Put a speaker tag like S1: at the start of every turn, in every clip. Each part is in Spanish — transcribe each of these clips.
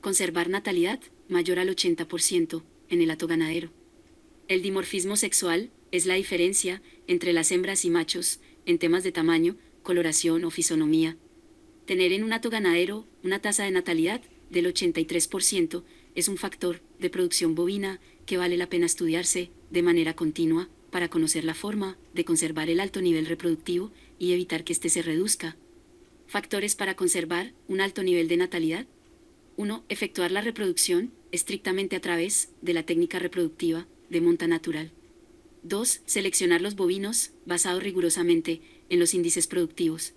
S1: Conservar natalidad, mayor al 80%, en el hato ganadero. El dimorfismo sexual es la diferencia entre las hembras y machos, en temas de tamaño, coloración o fisonomía. Tener en un hato ganadero una tasa de natalidad del 83% es un factor de producción bovina que vale la pena estudiarse de manera continua para conocer la forma de conservar el alto nivel reproductivo y evitar que éste se reduzca. Factores para conservar un alto nivel de natalidad. 1. Efectuar la reproducción estrictamente a través de la técnica reproductiva de monta natural. 2. Seleccionar los bovinos basado rigurosamente en los índices productivos.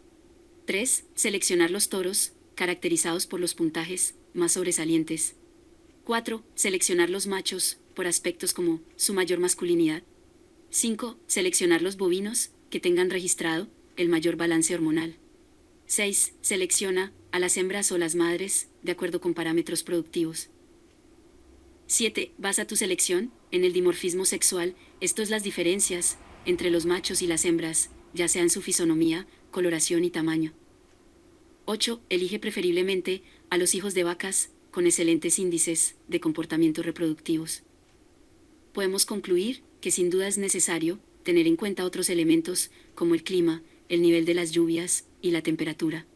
S1: 3. Seleccionar los toros, caracterizados por los puntajes más sobresalientes. 4. Seleccionar los machos, por aspectos como su mayor masculinidad. 5. Seleccionar los bovinos, que tengan registrado el mayor balance hormonal. 6. Selecciona a las hembras o las madres, de acuerdo con parámetros productivos. 7. Basa tu selección en el dimorfismo sexual, esto es las diferencias entre los machos y las hembras, ya sea en su fisonomía, coloración y tamaño. 8. Elige preferiblemente a los hijos de vacas con excelentes índices de comportamientos reproductivos. Podemos concluir que sin duda es necesario tener en cuenta otros elementos como el clima, el nivel de las lluvias y la temperatura.